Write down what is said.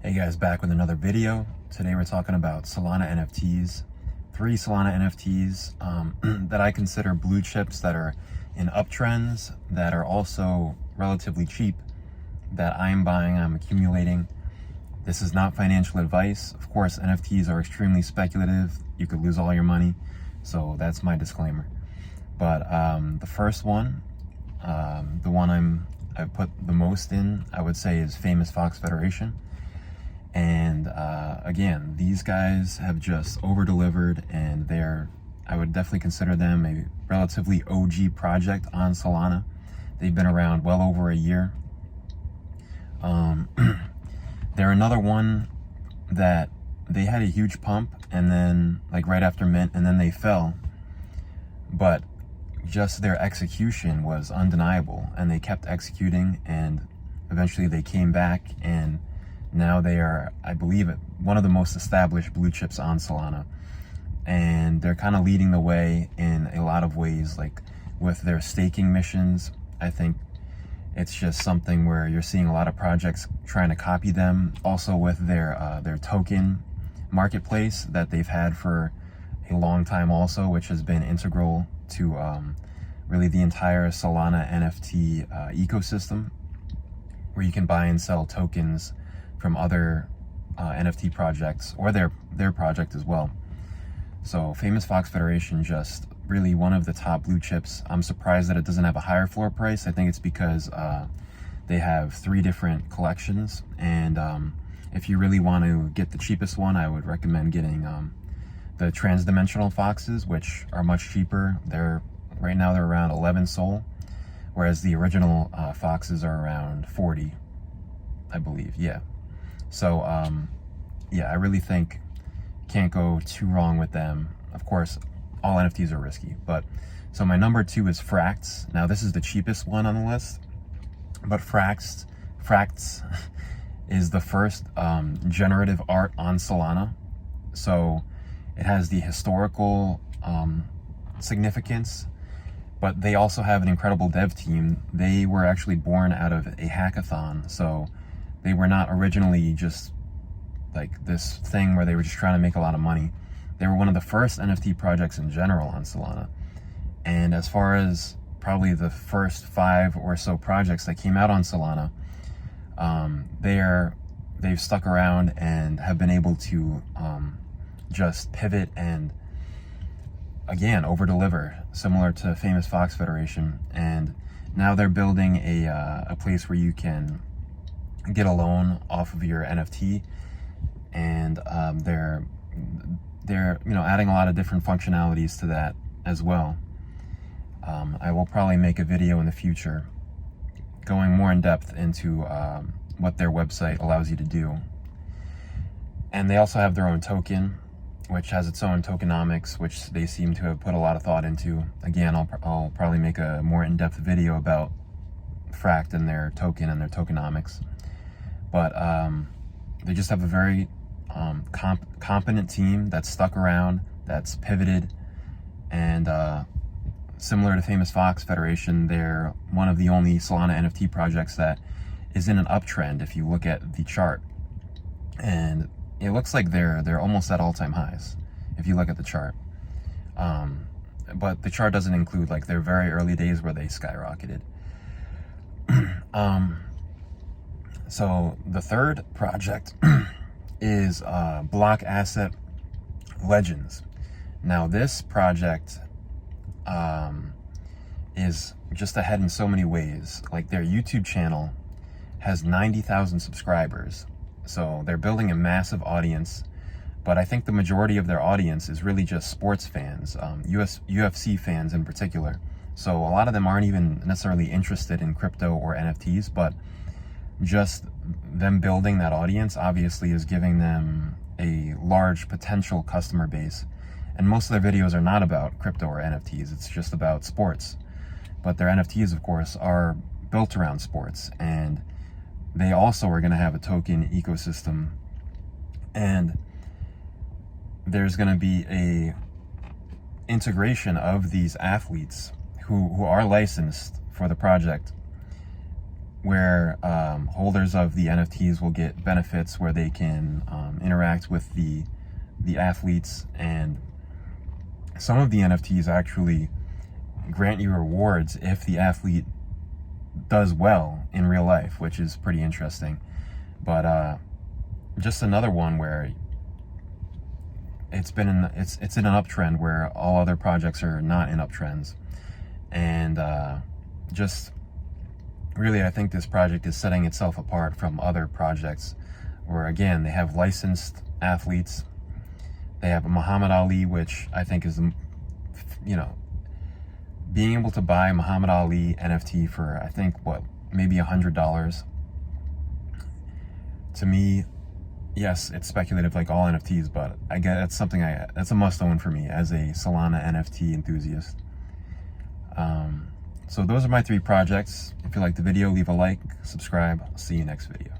Hey guys, back with another video. Today we're talking about Solana NFTs. 3 Solana NFTs that I consider blue chips that are in uptrends, that are also relatively cheap, that I'm buying, I'm accumulating. This is not financial advice. Of course, NFTs are extremely speculative. You could lose all your money. So that's my disclaimer. But the first one, the one I've put the most in, I would say, is Famous Fox Federation. And again, these guys have just over-delivered, and I would definitely consider them a relatively OG project on Solana. They've been around well over a year. They're another one that they had a huge pump, and then like right after mint, and then they fell. But just their execution was undeniable, and they kept executing, and eventually they came back, and now they are, I believe, one of the most established blue chips on Solana. And they're kind of leading the way in a lot of ways, like with their staking missions. I think it's just something where you're seeing a lot of projects trying to copy them. Also with their token marketplace that they've had for a long time also, which has been integral to really the entire Solana NFT ecosystem, where you can buy and sell tokens from other NFT projects, or their project as well. So Famous Fox Federation, just really one of the top blue chips. I'm surprised that it doesn't have a higher floor price. I think it's because they have 3 different collections, and if you really want to get the cheapest one, I would recommend getting the transdimensional foxes, which are much cheaper. Right now they're around 11 Sol, whereas the original foxes are around 40, I believe. Yeah. So yeah, I really think can't go too wrong with them. Of course, all NFTs are risky, but so my number 2 is Frakt. Now this is the cheapest one on the list, but Frakt is the first generative art on Solana. So it has the historical significance, but they also have an incredible dev team. They were actually born out of a hackathon, so they were not originally just like this thing where they were just trying to make a lot of money. They were one of the first NFT projects in general on Solana. And as far as probably the first 5 or so projects that came out on Solana, they've stuck around and have been able to just pivot and, again, over-deliver, similar to Famous Fox Federation. And now they're building a place where you can get a loan off of your NFT, and they're adding a lot of different functionalities to that as well. I will probably make a video in the future going more in depth into what their website allows you to do. And they also have their own token, which has its own tokenomics, which they seem to have put a lot of thought into. Again, I'll probably make a more in-depth video about Frakt and their token and their tokenomics. But they just have a very competent team that's stuck around, that's pivoted, and similar to Famous Fox Federation, they're one of the only Solana NFT projects that is in an uptrend if you look at the chart. And it looks like they're almost at all-time highs if you look at the chart. But the chart doesn't include like their very early days where they skyrocketed. So the third project is Blockasset Legends. Now this project is just ahead in so many ways. Like their YouTube channel has 90,000 subscribers. So they're building a massive audience, but I think the majority of their audience is really just sports fans, UFC fans in particular. So a lot of them aren't even necessarily interested in crypto or NFTs, but just them building that audience obviously is giving them a large potential customer base. And most of their videos are not about crypto or NFTs, it's just about sports. But their NFTs, of course, are built around sports, and they also are going to have a token ecosystem, and there's going to be a integration of these athletes who are licensed for the project where holders of the NFTs will get benefits where they can interact with the athletes, and some of the NFTs actually grant you rewards if the athlete does well in real life, which is pretty interesting. But just another one where it's in an uptrend where all other projects are not in uptrends, and just really, I think this project is setting itself apart from other projects where, again, they have licensed athletes. They have Muhammad Ali, which I think is, being able to buy Muhammad Ali NFT for, I think, maybe $100. To me, yes, it's speculative like all NFTs, but I get that's a must own for me as a Solana NFT enthusiast. So those are my 3 projects. If you like the video, leave a like, subscribe. I'll see you next video.